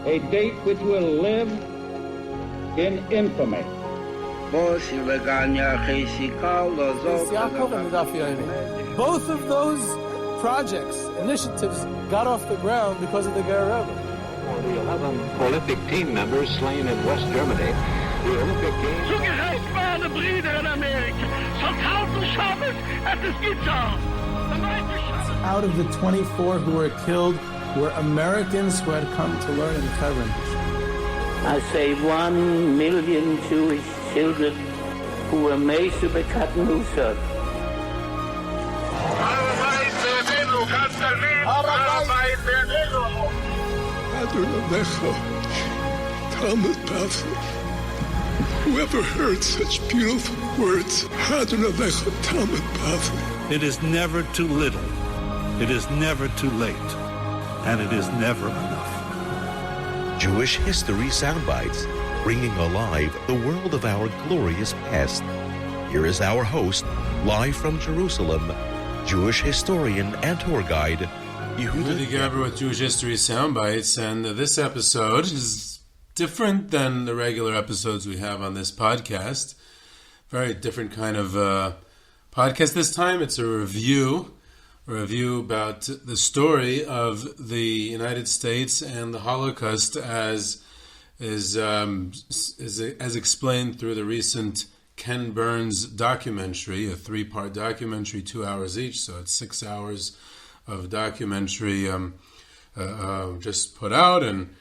A date which will live in infamy. Both of those projects, initiatives, got off the ground because of the Guerrilla. For the 11 Olympic team members slain in West Germany, the Olympic Games... Zugerecht waren Brüder in Amerika. So tausend Schabbos at the Skizzar. Out of the 24 who were killed were Americans who had come to learn in Breckinridge. I say 1 million Jewish children who were made to be cut loose. Whoever heard such beautiful words? It is never too little. It is never too late. And it is never enough. Jewish History Soundbites, bringing alive the world of our glorious past. Here is our host, live from Jerusalem, Jewish historian and tour guide, Yehuda Gerber with Jewish History Soundbites, and this episode is different than the regular episodes we have on this podcast. Very different kind of podcast this time. It's a review about the story of the United States and the Holocaust as explained through the recent Ken Burns documentary, a 3-part documentary, 2 hours each, so it's 6 hours of documentary just put out, and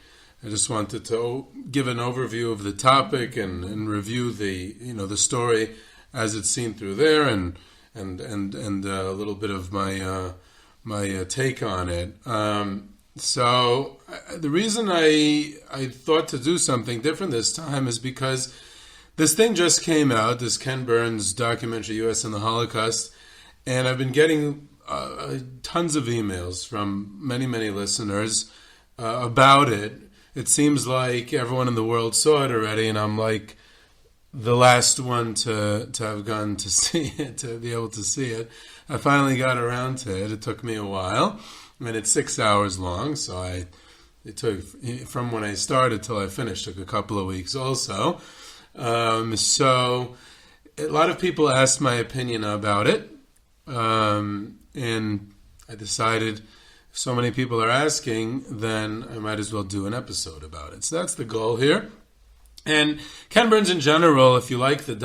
I just wanted to give an overview of the topic and review the story as it's seen through there, and a little bit of my take on it. So the reason I thought to do something different this time is because this thing just came out, this Ken Burns documentary, US and the Holocaust, and I've been getting tons of emails from many, many listeners about it. It seems like everyone in the world saw it already, and I'm like the last one to have gone to see it, to be able to see it. I finally got around to it. It took me a while. I mean, it's 6 hours long, so it took, from when I started till I finished, took a couple of weeks also. So a lot of people asked my opinion about it, and I decided if so many people are asking, then I might as well do an episode about it. So that's the goal here. And Ken Burns in general, if you like the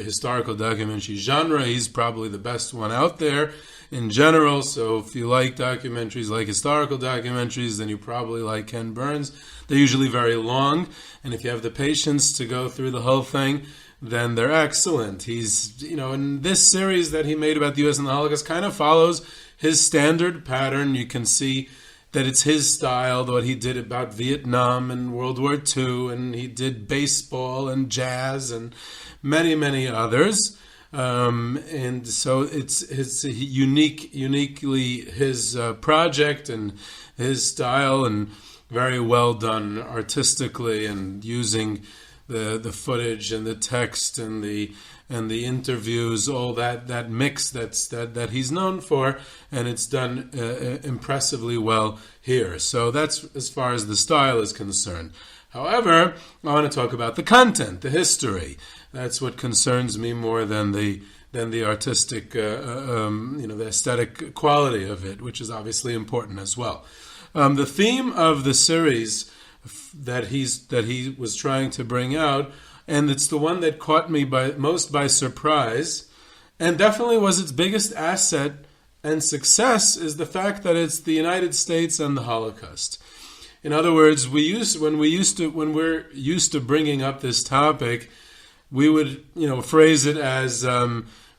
historical documentary genre, he's probably the best one out there in general. So if you like documentaries, like historical documentaries, then you probably like Ken Burns. They're usually very long, and if you have the patience to go through the whole thing, then they're excellent. He's, in this series that he made about the U.S. and the Holocaust kind of follows his standard pattern. You can see that it's his style, what he did about Vietnam and World War II, and he did baseball and jazz and many, many others. And so it's uniquely his project and his style, and very well done artistically, and using the footage and the text and the interviews, all that mix that he's known for, and it's done impressively well here. So that's as far as the style is concerned. However, I want to talk about the content, the history. That's what concerns me more than the artistic, the aesthetic quality of it, which is obviously important as well. The theme of the series that he was trying to bring out, and it's the one that caught me most by surprise, and definitely was its biggest asset and success, is the fact that it's the United States and the Holocaust. In other words, when we're used to bringing up this topic, we would phrase it as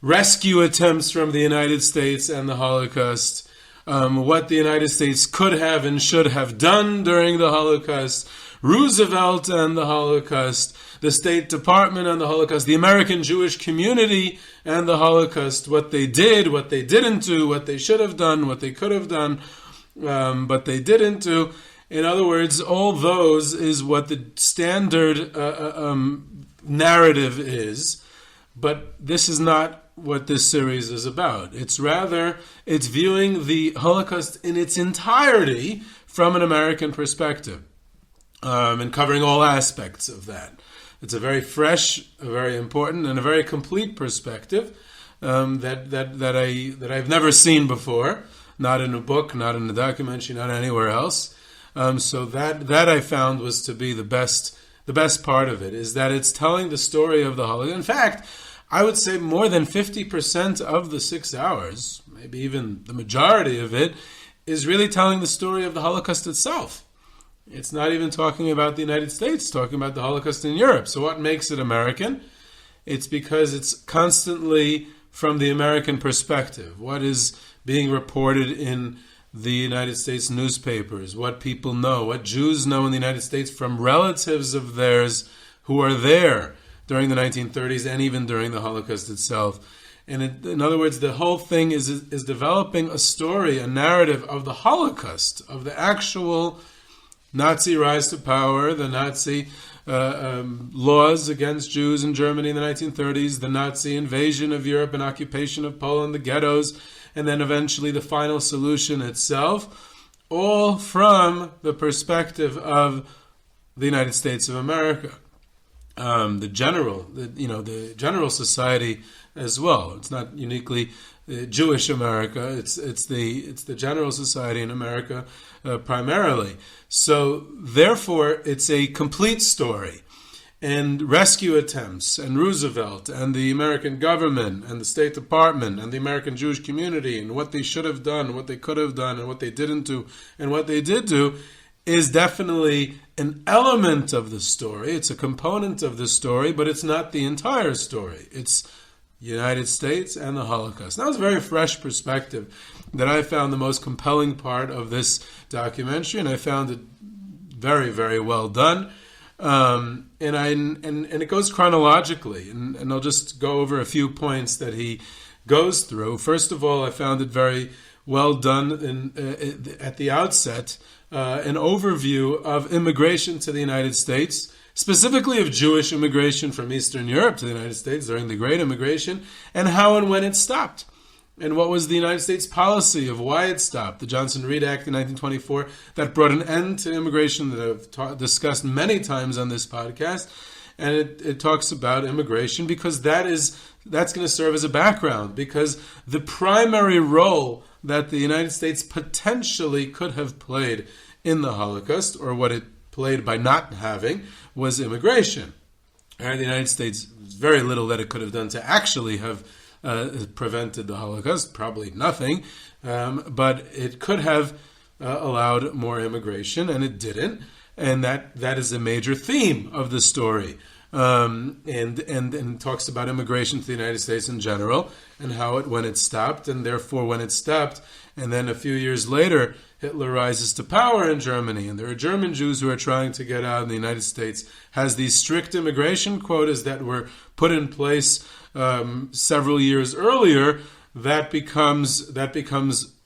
rescue attempts from the United States and the Holocaust, what the United States could have and should have done during the Holocaust, Roosevelt and the Holocaust, the State Department and the Holocaust, the American Jewish community and the Holocaust, what they did, what they didn't do, what they should have done, what they could have done, but they didn't do. In other words, all those is what the standard narrative is. But this is not what this series is about. It's viewing the Holocaust in its entirety from an American perspective, and covering all aspects of that. It's a very fresh, a very important, and a very complete perspective that I've never seen before, not in a book, not in a documentary, not anywhere else. So that I found was to be the best part of it, is that it's telling the story of the Holocaust. In fact, I would say more than 50% of the 6 hours, maybe even the majority of it, is really telling the story of the Holocaust itself. It's not even talking about the United States, it's talking about the Holocaust in Europe. So what makes it American? It's because it's constantly from the American perspective. What is being reported in the United States newspapers, what people know, what Jews know in the United States from relatives of theirs who are there during the 1930s and even during the Holocaust itself. And in other words, the whole thing is developing a story, a narrative of the Holocaust, of the actual Nazi rise to power, the Nazi laws against Jews in Germany in the 1930s, the Nazi invasion of Europe and occupation of Poland, the ghettos, and then eventually the final solution itself, all from the perspective of the United States of America. The general society as well. It's not uniquely Jewish America. It's the general society in America primarily. So therefore, it's a complete story. And rescue attempts, and Roosevelt, and the American government, and the State Department, and the American Jewish community, and what they should have done, what they could have done, and what they didn't do, and what they did do, is definitely an element of the story. It's a component of the story, but it's not the entire story. It's United States and the Holocaust. That was a very fresh perspective that I found the most compelling part of this documentary, and I found it very, very well done. And it goes chronologically, and I'll just go over a few points that he goes through. First of all, I found it very well done at the outset, an overview of immigration to the United States, specifically of Jewish immigration from Eastern Europe to the United States during the Great Immigration, and how and when it stopped. And what was the United States policy of why it stopped? The Johnson-Reed Act in 1924 that brought an end to immigration that I've discussed many times on this podcast. And it talks about immigration because that's going to serve as a background, because the primary role that the United States potentially could have played in the Holocaust, or what it played by not having, was immigration. And the United States, very little that it could have done to actually have prevented the Holocaust, probably nothing, but it could have allowed more immigration, and it didn't, and that is a major theme of the story, and talks about immigration to the United States in general, and how when it stopped, and therefore when it stopped, and then a few years later, Hitler rises to power in Germany, and there are German Jews who are trying to get out, and the United States has these strict immigration quotas that were put in place several years earlier. That becomes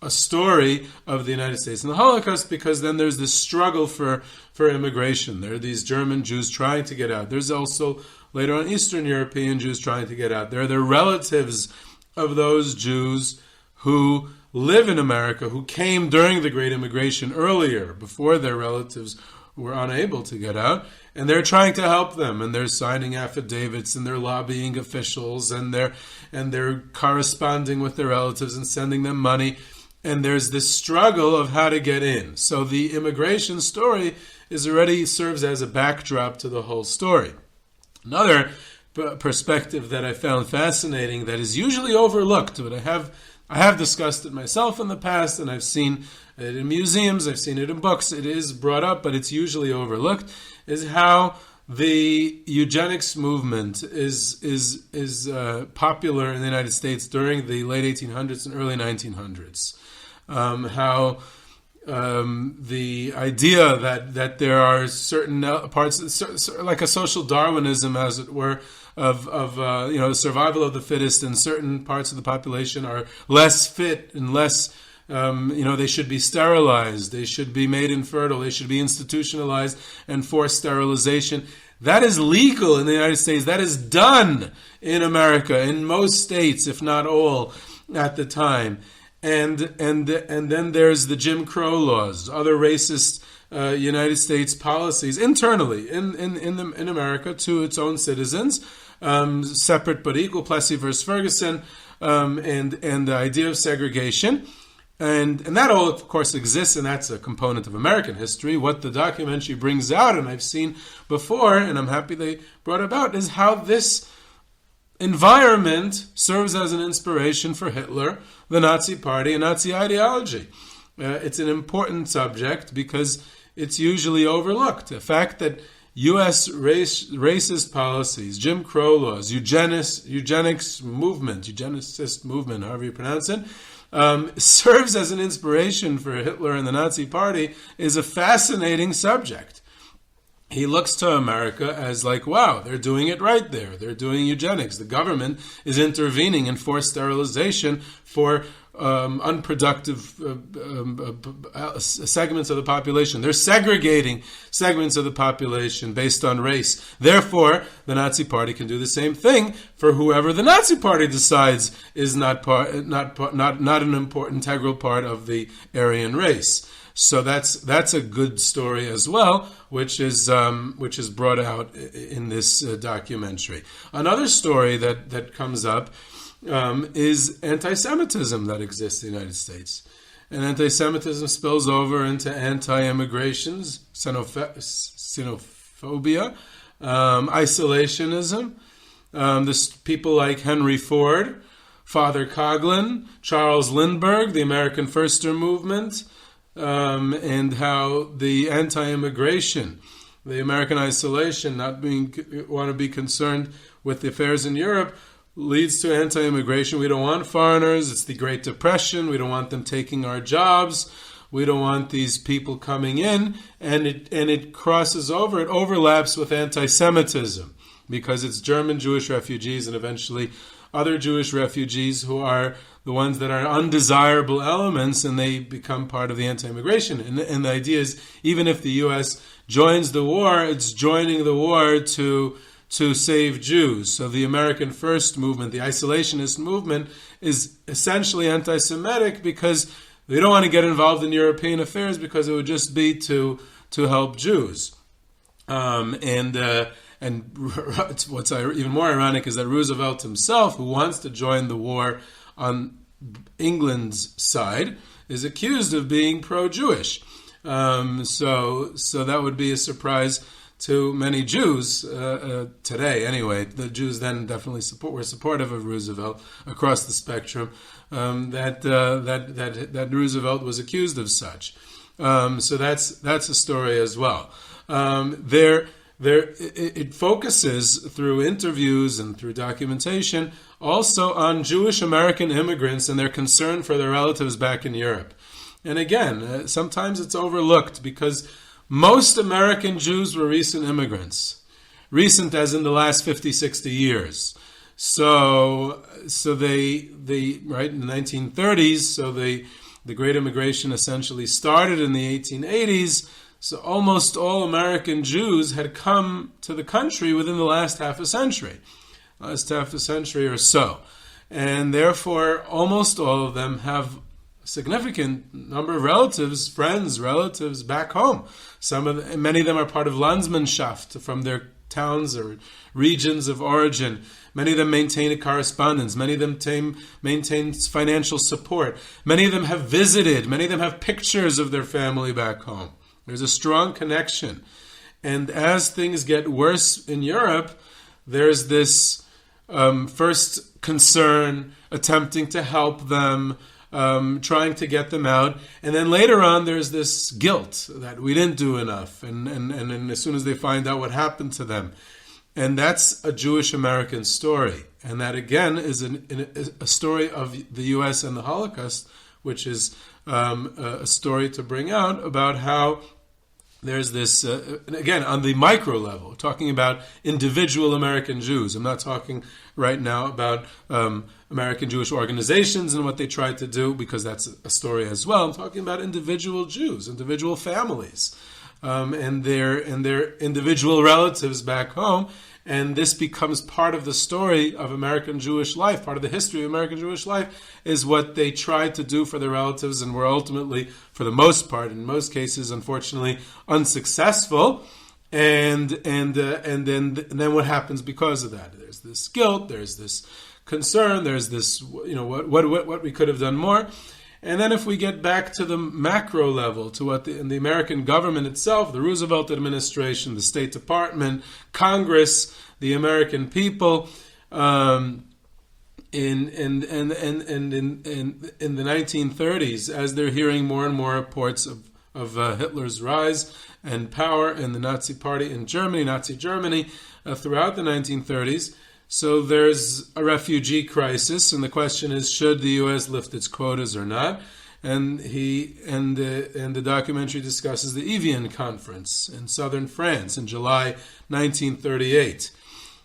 a story of the United States and the Holocaust, because then there's this struggle for immigration. There are these German Jews trying to get out. There's also later on Eastern European Jews trying to get out. There are the relatives of those Jews who live in America, who came during the Great Immigration earlier, before their relatives were unable to get out, and they're trying to help them, and they're signing affidavits, and they're lobbying officials, and they're corresponding with their relatives and sending them money, and there's this struggle of how to get in. So the immigration story already serves as a backdrop to the whole story. Another perspective that I found fascinating that is usually overlooked, but I have discussed it myself in the past, and I've seen it in museums, I've seen it in books, it is brought up, but it's usually overlooked, is how the Eugenics Movement is popular in the United States during the late 1800s and early 1900s. How the idea that there are certain parts, like a social Darwinism, as it were, of survival of the fittest, and certain parts of the population are less fit and less, they should be sterilized, they should be made infertile, they should be institutionalized and forced sterilization. That is legal in the United States. That is done in America, in most states, if not all, at the time. And then there's the Jim Crow laws, other racist United States policies internally in America to its own citizens, separate but equal, Plessy versus Ferguson, and the idea of segregation. And that all, of course, exists, and that's a component of American history. What the documentary brings out, and I've seen before, and I'm happy they brought about, is how this environment serves as an inspiration for Hitler, the Nazi Party, and Nazi ideology. It's an important subject because it's usually overlooked. The fact that U.S. racist policies, Jim Crow laws, Eugenics Movement, Eugenicist Movement, however you pronounce it, serves as an inspiration for Hitler and the Nazi Party is a fascinating subject. He looks to America as like, wow, they're doing it right there. They're doing eugenics. The government is intervening in forced sterilization for unproductive segments of the population. They're segregating segments of the population based on race. Therefore, the Nazi Party can do the same thing for whoever the Nazi Party decides is not an important integral part of the Aryan race. So that's a good story as well, which is brought out in this documentary. Another story that comes up is anti-Semitism that exists in the United States. And anti-Semitism spills over into anti-immigration, xenophobia, isolationism. There's people like Henry Ford, Father Coughlin, Charles Lindbergh, the American Firster movement, and how the anti-immigration, the American isolation, want to be concerned with the affairs in Europe, leads to anti-immigration. We don't want foreigners. It's the Great Depression. We don't want them taking our jobs. We don't want these people coming in. And it crosses over, it overlaps with anti-Semitism because it's German Jewish refugees and eventually other Jewish refugees who are the ones that are undesirable elements, and they become part of the anti-immigration. And the idea is, even if the U.S. joins the war, it's joining the war to save Jews. So the American First movement, the Isolationist movement, is essentially anti-Semitic because they don't want to get involved in European affairs because it would just be to help Jews. And what's even more ironic is that Roosevelt himself, who wants to join the war on England's side, is accused of being pro-Jewish. So that would be a surprise to many Jews today. Anyway, the Jews then definitely were supportive of Roosevelt across the spectrum. That Roosevelt was accused of such. So that's a story as well. It focuses through interviews and through documentation also on Jewish American immigrants and their concern for their relatives back in Europe. And again, sometimes it's overlooked because most American Jews were recent immigrants. Recent as in the last 50, 60 years. So they right in the 1930s, so the Great Immigration essentially started in the 1880s. So almost all American Jews had come to the country within the last half a century or so. And therefore, almost all of them have a significant number of relatives back home. Many of them are part of Landsmannschaft from their towns or regions of origin. Many of them maintain a correspondence. Many of them maintain financial support. Many of them have visited. Many of them have pictures of their family back home. There's a strong connection. And as things get worse in Europe, there's this first concern, attempting to help them, trying to get them out. And then later on, there's this guilt that we didn't do enough. And as soon as they find out what happened to them. And that's a Jewish American story. And that, again, is a story of the U.S. and the Holocaust, which is a story to bring out about how there's this, again, on the micro level, talking about individual American Jews. I'm not talking right now about American Jewish organizations and what they tried to do, because that's a story as well. I'm talking about individual Jews, individual families. and their individual relatives back home. And this becomes part of the story of American Jewish life. Part of the history of American Jewish life is what they tried to do for their relatives and were ultimately, for the most part, in most cases, unfortunately, unsuccessful. And then what happens because of that? There's this guilt, there's this concern, there's this, what we could have done more. And then if we get back to the macro level, to what the American government itself, the Roosevelt administration, the State Department, Congress, the American people, in the 1930s, as they're hearing more and more reports of Hitler's rise and power in the Nazi Party in Germany, Nazi Germany, throughout the 1930s. So there's a refugee crisis, and the question is, should the U.S. lift its quotas or not? And the documentary discusses the Evian Conference in southern France in July 1938.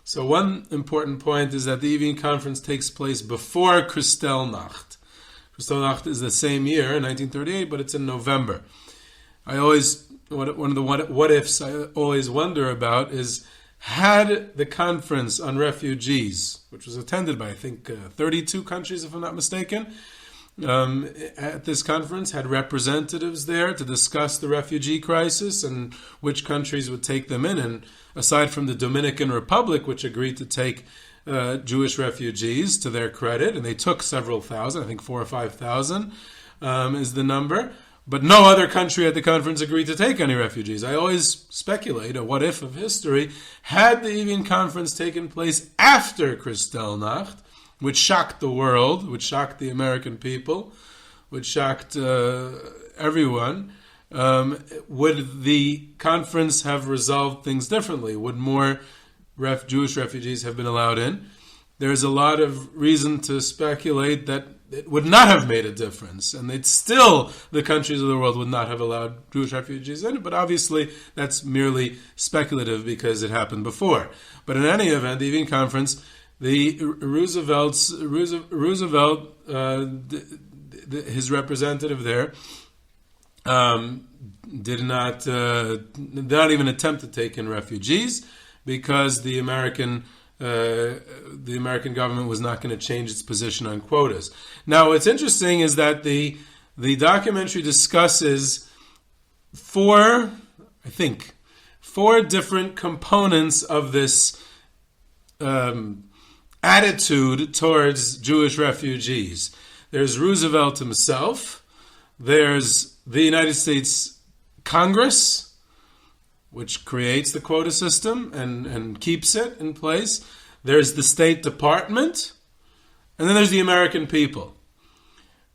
So one important point is that the Evian Conference takes place before Kristallnacht. Kristallnacht is the same year, 1938, but it's in November. One of the what ifs I always wonder about is, had the conference on refugees, which was attended by, I think, 32 countries, if I'm not mistaken, at this conference, had representatives there to discuss the refugee crisis and which countries would take them in. And aside from the Dominican Republic, which agreed to take Jewish refugees to their credit, and they took several thousand, I think 4,000 or 5,000 is the number, but no other country at the conference agreed to take any refugees. I always speculate, a what if of history, had the Evian Conference taken place after Kristallnacht, which shocked the world, which shocked the American people, which shocked everyone, would the conference have resolved things differently? Would more Jewish refugees have been allowed in? There's a lot of reason to speculate that it would not have made a difference, and the countries of the world would not have allowed Jewish refugees in, but obviously that's merely speculative because it happened before. But in any event, the Evian Conference, Roosevelt, his representative there, did not even attempt to take in refugees because the American government was not going to change its position on quotas. Now, what's interesting is that the documentary discusses four different components of this attitude towards Jewish refugees. There's Roosevelt himself. There's the United States Congress, which creates the quota system and keeps it in place. There's the State Department, and then there's the American people.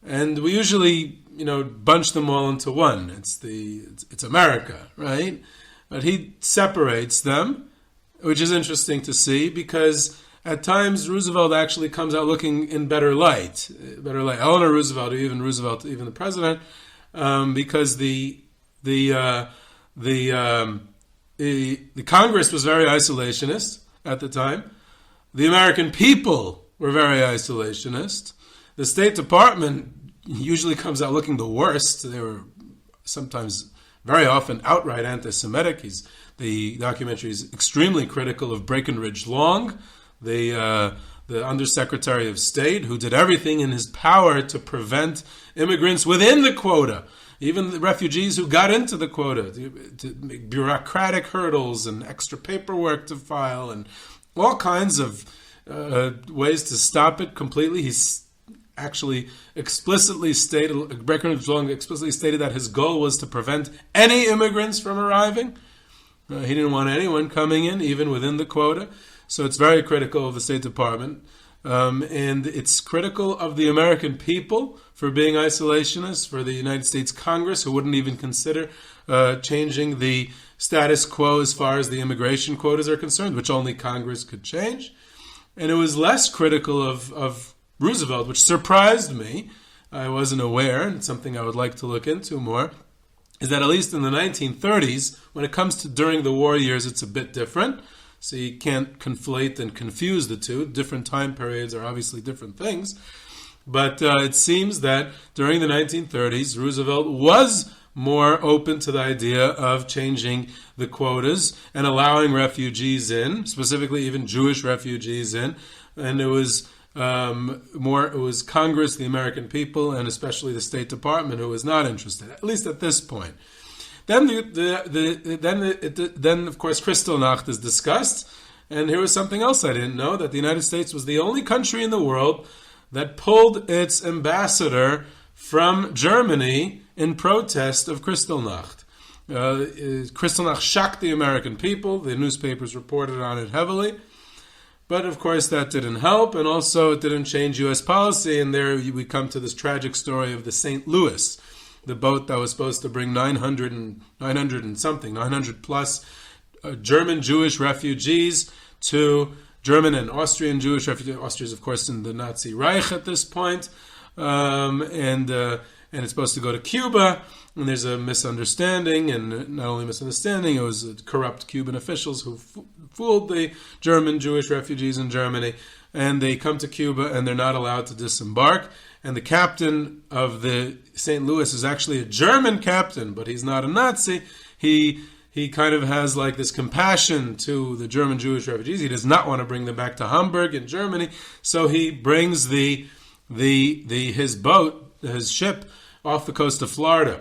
And we usually, bunch them all into one. It's America, right? But he separates them, which is interesting to see because at times Roosevelt actually comes out looking in better light. Eleanor Roosevelt, or even the president, because the Congress was very isolationist at the time. The American people were very isolationist. The State Department usually comes out looking the worst. They were sometimes, very often, outright anti-Semitic. The documentary is extremely critical of Breckinridge Long, the Undersecretary of State, who did everything in his power to prevent immigrants within the quota. Even the refugees who got into the quota, to make bureaucratic hurdles and extra paperwork to file and all kinds of ways to stop it completely. He's actually Breckinridge Long explicitly stated that his goal was to prevent any immigrants from arriving. He didn't want anyone coming in, even within the quota. So it's very critical of the State Department. And it's critical of the American people for being isolationists, for the United States Congress, who wouldn't even consider changing the status quo as far as the immigration quotas are concerned, which only Congress could change. And it was less critical of Roosevelt, which surprised me. I wasn't aware, and it's something I would like to look into more, is that at least in the 1930s, when it comes to during the war years, it's a bit different. So you can't conflate and confuse the two. Different time periods are obviously different things. But it seems that during the 1930s, Roosevelt was more open to the idea of changing the quotas and allowing refugees in, specifically even Jewish refugees in. And it was it was Congress, the American people, and especially the State Department who was not interested, at least at this point. Then, then of course, Kristallnacht is discussed. And here was something else I didn't know, that the United States was the only country in the world that pulled its ambassador from Germany in protest of Kristallnacht. Kristallnacht shocked the American people. The newspapers reported on it heavily. But of course that didn't help, and also it didn't change U.S. policy. And there we come to this tragic story of the St. Louis, the boat that was supposed to bring 900 plus German Jewish refugees to German and Austrian Jewish refugees. Austria is, of course, in the Nazi Reich at this point. And it's supposed to go to Cuba, and there's a misunderstanding, and not only misunderstanding, it was corrupt Cuban officials who fooled the German Jewish refugees in Germany, and they come to Cuba, and they're not allowed to disembark, and the captain of the St. Louis is actually a German captain, but he's not a Nazi. He kind of has like this compassion to the German Jewish refugees. He does not want to bring them back to Hamburg in Germany, so he brings his ship off the coast of Florida.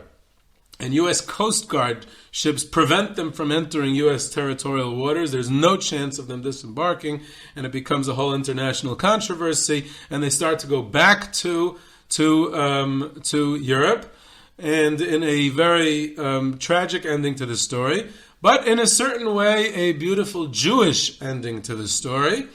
And U.S. Coast Guard ships prevent them from entering U.S. territorial waters. There's no chance of them disembarking, and it becomes a whole international controversy. And they start to go back to Europe, and in a very tragic ending to the story, but in a certain way, a beautiful Jewish ending to the story.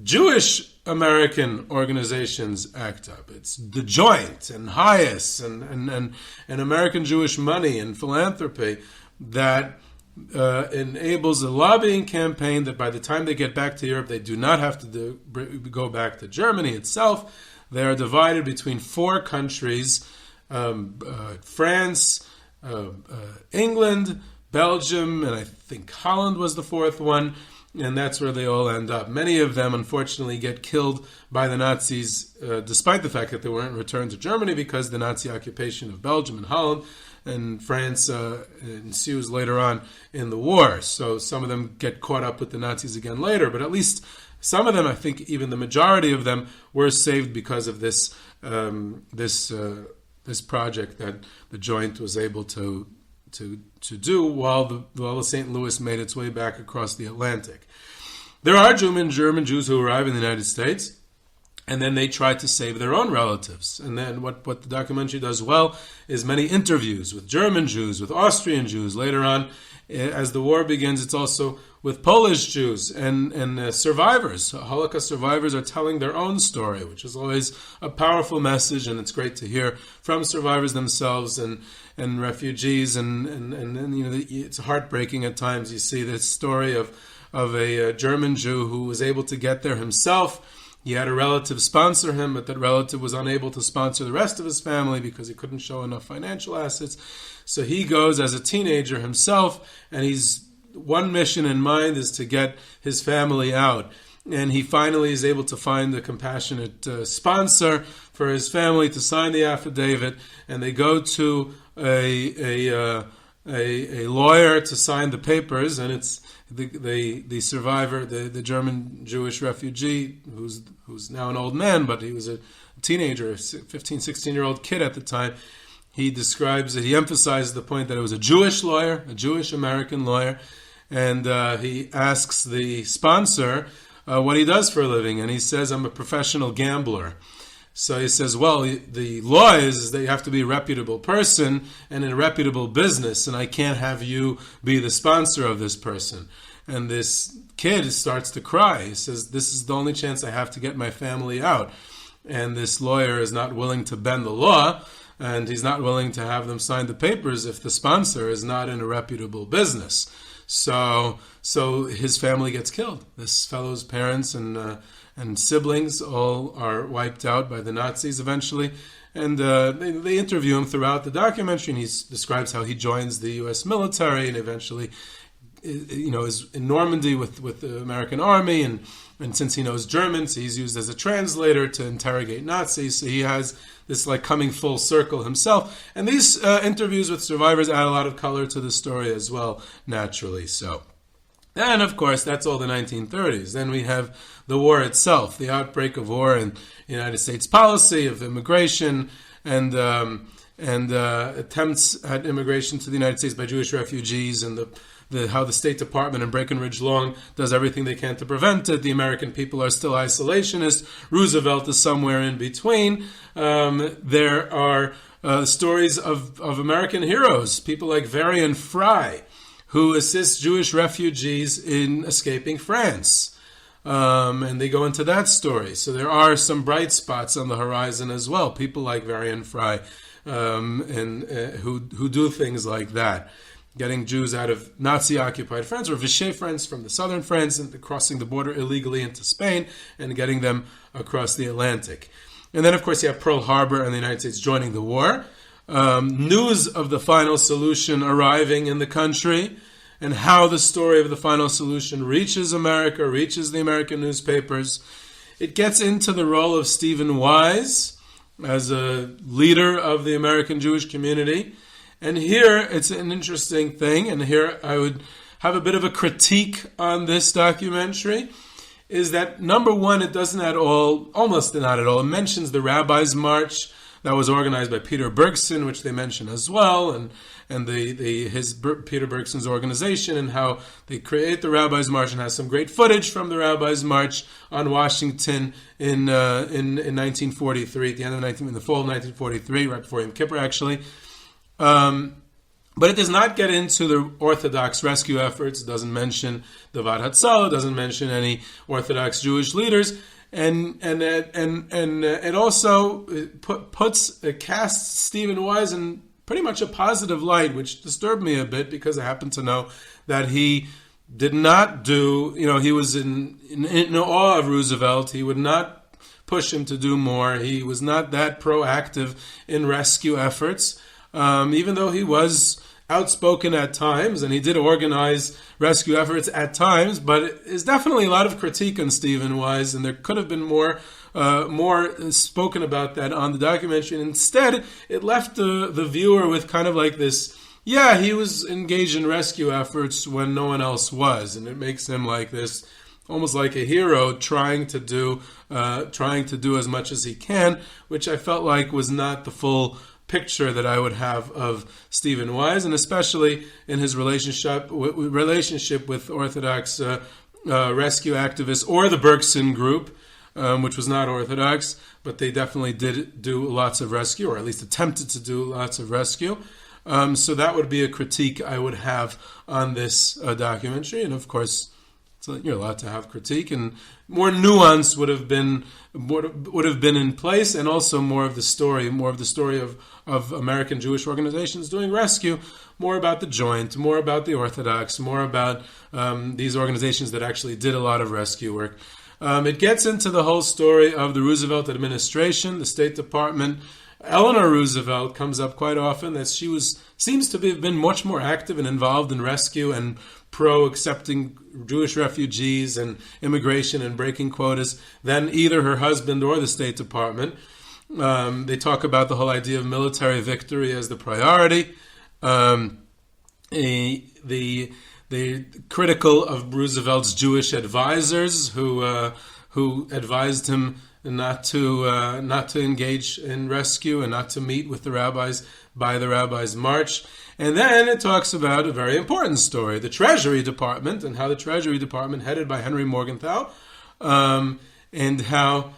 Jewish American organizations act up. It's the Joint and HIAS and American Jewish money and philanthropy that enables a lobbying campaign that by the time they get back to Europe, they do not have to go back to Germany itself. They are divided between four countries, France, England, Belgium, and I think Holland was the fourth one. And that's where they all end up. Many of them, unfortunately, get killed by the Nazis, despite the fact that they weren't returned to Germany, because the Nazi occupation of Belgium and Holland and France ensues later on in the war. So some of them get caught up with the Nazis again later, but at least some of them, I think even the majority of them, were saved because of this project that the Joint was able to do while the St. Louis made its way back across the Atlantic. There are German Jews who arrive in the United States, and then they try to save their own relatives. And then what the documentary does well is many interviews with German Jews, with Austrian Jews. Later on, as the war begins, it's also with Polish Jews and survivors. Holocaust survivors are telling their own story, which is always a powerful message, and it's great to hear from survivors themselves and refugees, and it's heartbreaking at times. You see this story of a German Jew who was able to get there himself. He had a relative sponsor him, but that relative was unable to sponsor the rest of his family because he couldn't show enough financial assets. So he goes as a teenager himself, and he's one mission in mind is to get his family out. And he finally is able to find a compassionate sponsor for his family to sign the affidavit, and they go to a lawyer to sign the papers, and it's the survivor, the German Jewish refugee, who's now an old man, but he was a teenager, a 15, 16-year-old kid at the time. He describes it, he emphasizes the point that it was a Jewish lawyer, a Jewish American lawyer, and he asks the sponsor what he does for a living, and he says, I'm a professional gambler. So he says, well, the law is that you have to be a reputable person and in a reputable business, and I can't have you be the sponsor of this person. And this kid starts to cry. He says, this is the only chance I have to get my family out. And this lawyer is not willing to bend the law, and he's not willing to have them sign the papers if the sponsor is not in a reputable business. So his family gets killed. This fellow's parents and siblings all are wiped out by the Nazis eventually. And they interview him throughout the documentary, and he describes how he joins the U.S. military and eventually is in Normandy with the American army, and And since he knows German, so he's used as a translator to interrogate Nazis. So he has this like coming full circle himself. And these interviews with survivors add a lot of color to the story as well, naturally. So, and of course, that's all the 1930s. Then we have the war itself, the outbreak of war and the United States policy of immigration and attempts at immigration to the United States by Jewish refugees, and how the State Department and Breckinridge Long does everything they can to prevent it. The American people are still isolationist. Roosevelt is somewhere in between. There are stories of American heroes, people like Varian Fry, who assist Jewish refugees in escaping France. And they go into that story. So there are some bright spots on the horizon as well. People like Varian Fry who do things like that. Getting Jews out of Nazi-occupied France or Vichy France from the southern France and crossing the border illegally into Spain and getting them across the Atlantic. And then, of course, you have Pearl Harbor and the United States joining the war. News of the final solution arriving in the country and how the story of the final solution reaches America, reaches the American newspapers. It gets into the role of Stephen Wise as a leader of the American Jewish community. And here, it's an interesting thing, and here I would have a bit of a critique on this documentary, is that, number one, it doesn't at all, almost not at all, it mentions the Rabbis' March that was organized by Peter Bergson, which they mention as well, and Peter Bergson's organization, and how they create the Rabbis' March, and has some great footage from the Rabbis' March on Washington in 1943, at the end of in the fall of 1943, right before Yom Kippur, actually. But it does not get into the Orthodox rescue efforts. It doesn't mention the Vad Hatzalah. It doesn't mention any Orthodox Jewish leaders, and it also casts Stephen Wise in pretty much a positive light, which disturbed me a bit because I happen to know that he did not do. He was in awe of Roosevelt. He would not push him to do more. He was not that proactive in rescue efforts. Even though he was outspoken at times, and he did organize rescue efforts at times, but there's definitely a lot of critique on Stephen Wise, and there could have been more spoken about that on the documentary. And instead, it left the viewer with kind of like this, yeah, he was engaged in rescue efforts when no one else was, and it makes him like this, almost like a hero trying to do as much as he can, which I felt like was not the full picture that I would have of Stephen Wise, and especially in his relationship with Orthodox rescue activists or the Bergson group, which was not Orthodox, but they definitely did do lots of rescue, or at least attempted to do lots of rescue. So that would be a critique I would have on this documentary, and of course, you're allowed to have critique, and more nuance would have been in place, and also more of the story of American Jewish organizations doing rescue, more about the Joint, more about the Orthodox, more about these organizations that actually did a lot of rescue work. It gets into the whole story of the Roosevelt administration, the State Department. Eleanor Roosevelt comes up quite often, that she seems to have been much more active and involved in rescue and pro-accepting Jewish refugees and immigration and breaking quotas than either her husband or the State Department. They talk about the whole idea of military victory as the priority. The critical of Roosevelt's Jewish advisors who advised him not to engage in rescue and not to meet with the rabbis by the Rabbis' March. And then it talks about a very important story, the Treasury Department, and how the Treasury Department, headed by Henry Morgenthau, and how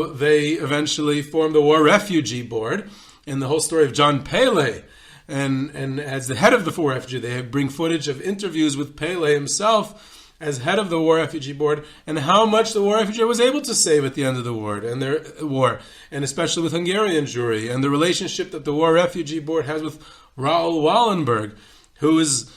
they eventually formed the War Refugee Board, and the whole story of John Pele. And as the head of the War Refugee, they bring footage of interviews with Pele himself as head of the War Refugee Board, and how much the War Refugee was able to save at the end of the war, and especially with Hungarian Jewry, and the relationship that the War Refugee Board has with Raoul Wallenberg, who is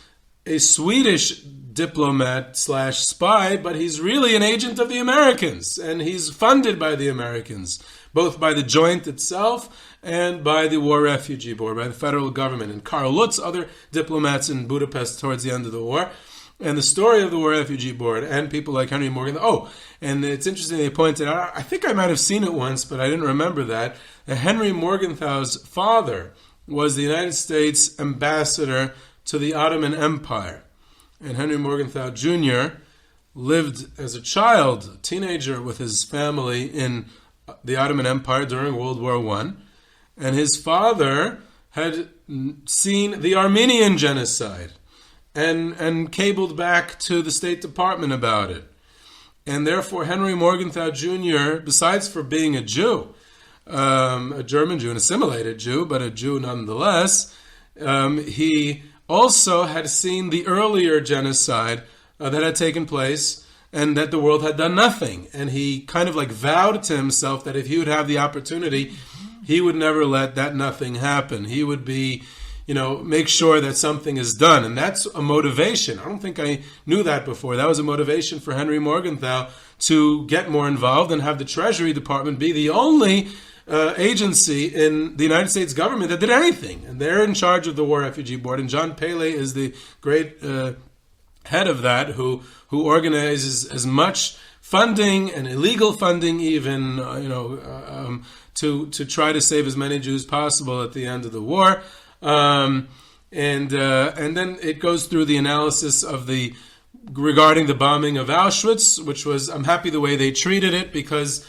a Swedish diplomat / spy, but he's really an agent of the Americans, and he's funded by the Americans, both by the Joint itself and by the War Refugee Board, by the federal government, and Karl Lutz, other diplomats in Budapest towards the end of the war. And the story of the War Refugee Board and people like Henry Morgenthau. Oh, and it's interesting they pointed out, I think I might have seen it once, but I didn't remember that Henry Morgenthau's father was the United States ambassador to the Ottoman Empire. And Henry Morgenthau Jr. lived as a child, a teenager, with his family in the Ottoman Empire during World War I. And his father had seen the Armenian genocide and cabled back to the State Department about it. And therefore, Henry Morgenthau Jr., besides for being a Jew, a German Jew, an assimilated Jew, but a Jew nonetheless, he also had seen the earlier genocide that had taken place and that the world had done nothing. And he kind of like vowed to himself that if he would have the opportunity, he would never let that nothing happen. He would be, make sure that something is done. And that's a motivation. I don't think I knew that before. That was a motivation for Henry Morgenthau to get more involved and have the Treasury Department be the only agency in the United States government that did anything. And they're in charge of the War Refugee Board. And John Paley is the great head of that, who organizes as much funding and illegal funding even, to try to save as many Jews possible at the end of the war. And then it goes through the analysis of regarding the bombing of Auschwitz, which was, I'm happy the way they treated it, because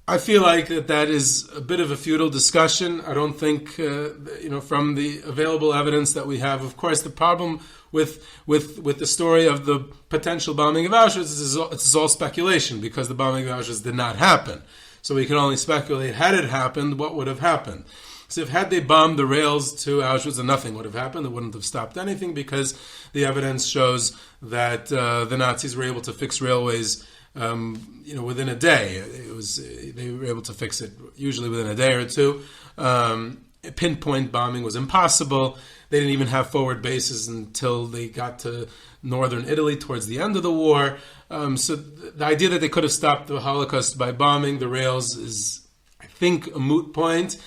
I feel like that is a bit of a futile discussion. I don't think, from the available evidence that we have. Of course, the problem with the story of the potential bombing of Auschwitz is it's all speculation, because the bombing of Auschwitz did not happen. So we can only speculate, had it happened, what would have happened? So had they bombed the rails to Auschwitz, then nothing would have happened. It wouldn't have stopped anything, because the evidence shows that the Nazis were able to fix railways within a day. They were able to fix it usually within a day or two. Pinpoint bombing was impossible. They didn't even have forward bases until they got to northern Italy towards the end of the war. So the idea that they could have stopped the Holocaust by bombing the rails is, I think, a moot point.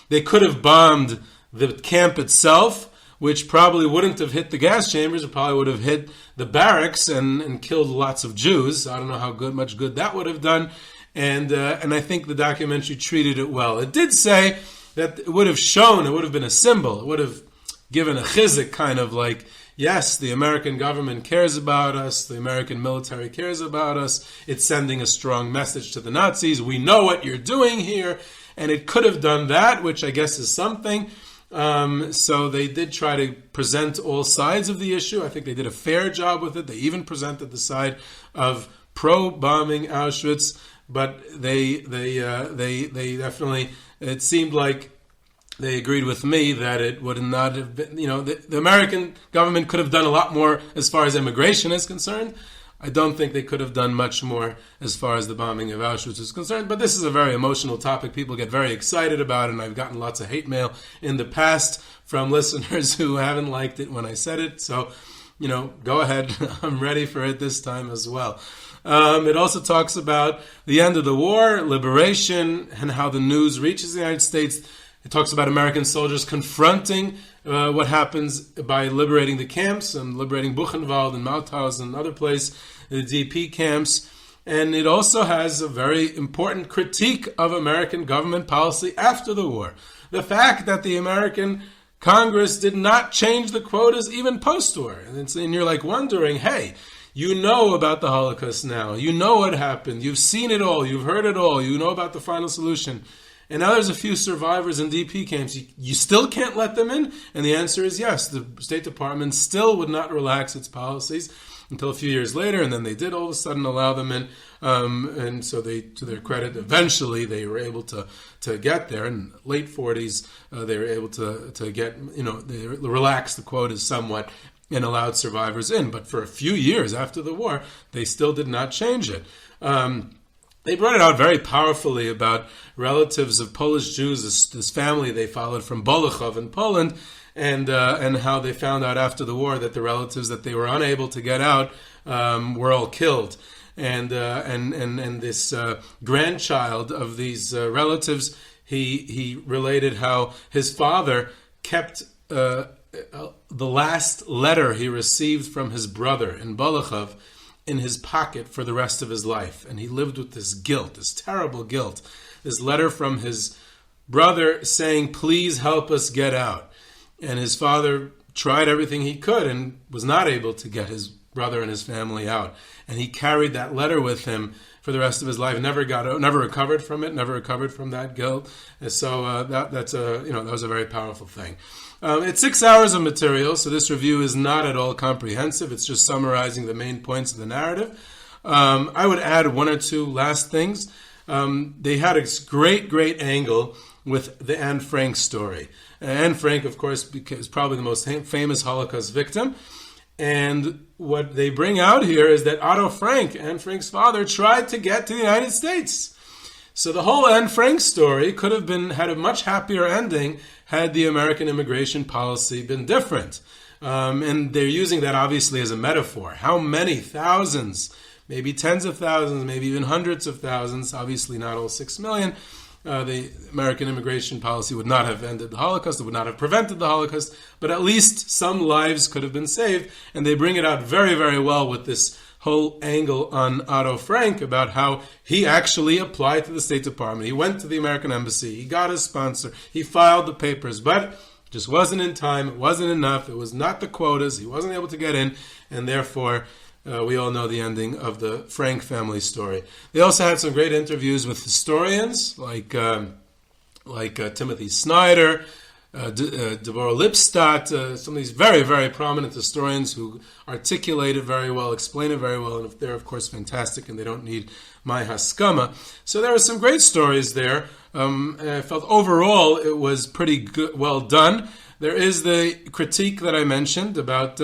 They could have bombed the camp itself, which probably wouldn't have hit the gas chambers. It probably would have hit the barracks and killed lots of Jews. I don't know how much good that would have done. And I think the documentary treated it well. It did say that it would have been a symbol. It would have given a chizik, kind of like, yes, the American government cares about us. The American military cares about us. It's sending a strong message to the Nazis. We know what you're doing here. And it could have done that, which I guess is something. So they did try to present all sides of the issue. I think they did a fair job with it. They even presented the side of pro-bombing Auschwitz, but they definitely, it seemed like they agreed with me that it would not have been, the American government could have done a lot more as far as immigration is concerned. I don't think they could have done much more as far as the bombing of Auschwitz is concerned, but this is a very emotional topic. People get very excited about it, and I've gotten lots of hate mail in the past from listeners who haven't liked it when I said it. So, go ahead. I'm ready for it this time as well. It also talks about the end of the war, liberation, and how the news reaches the United States. It talks about American soldiers confronting what happens by liberating the camps and liberating Buchenwald and Mauthausen and other places, the DP camps. And it also has a very important critique of American government policy after the war. The fact that the American Congress did not change the quotas even post-war. And you're like wondering, hey, you know about the Holocaust now. You know what happened. You've seen it all. You've heard it all. You know about the final solution. And now there's a few survivors in DP camps. You still can't let them in? And the answer is yes. The State Department still would not relax its policies until a few years later, and then they did all of a sudden allow them in. And so they, to their credit, eventually they were able to get there. In the late 40s, they were able to get, they relaxed the quotas somewhat and allowed survivors in. But for a few years after the war, they still did not change it. They brought it out very powerfully about relatives of Polish Jews, this family they followed from Bolechov in Poland, and how they found out after the war that the relatives that they were unable to get out were all killed. And this grandchild of these relatives, he related how his father kept the last letter he received from his brother in Bolachov in his pocket for the rest of his life. And he lived with this guilt, this terrible guilt. This letter from his brother saying, please help us get out. And his father tried everything he could and was not able to get his brother and his family out. And he carried that letter with him for the rest of his life, never recovered from it, never recovered from that guilt. And so that was a very powerful thing. It's 6 hours of material, so this review is not at all comprehensive. It's just summarizing the main points of the narrative. I would add one or two last things. They had a great angle with the Anne Frank story. Anne Frank, of course, is probably the most famous Holocaust victim. And what they bring out here is that Otto Frank, Anne Frank's father, tried to get to the United States. So the whole Anne Frank story could have had a much happier ending had the American immigration policy been different. And they're using that obviously as a metaphor. How many thousands, maybe tens of thousands, maybe even hundreds of thousands, obviously not all 6 million, the American immigration policy would not have ended the Holocaust, it would not have prevented the Holocaust, but at least some lives could have been saved. And they bring it out very, very well with this whole angle on Otto Frank about how he actually applied to the State Department. He went to the American Embassy, he got a sponsor, he filed the papers, but it just wasn't in time, it wasn't enough, it was not the quotas, he wasn't able to get in, and therefore we all know the ending of the Frank family story. They also had some great interviews with historians like Timothy Snyder, Deborah Lipstadt, some of these very, very prominent historians who articulate it very well, explain it very well, and they're, of course, fantastic, and they don't need my haskama. So there were some great stories there. And I felt overall it was pretty good, well done. There is the critique that I mentioned about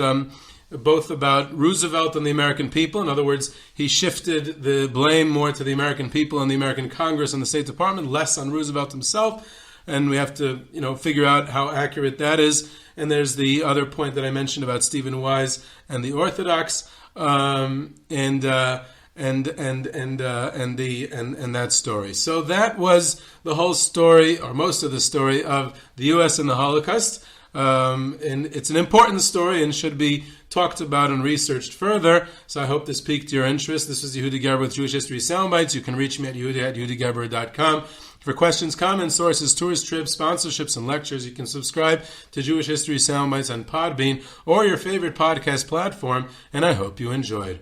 both about Roosevelt and the American people. In other words, he shifted the blame more to the American people and the American Congress and the State Department, less on Roosevelt himself. And we have to, figure out how accurate that is. And there's the other point that I mentioned about Stephen Wise and the Orthodox, and that story. So that was the whole story, or most of the story, of the U.S. and the Holocaust. And it's an important story and should be talked about and researched further. So I hope this piqued your interest. This was Yehudi Geber with Jewish History Soundbites. You can reach me at yehudi@yehudigeber.com. For questions, comments, sources, tours, trips, sponsorships, and lectures, you can subscribe to Jewish History Soundbites on Podbean or your favorite podcast platform, and I hope you enjoyed.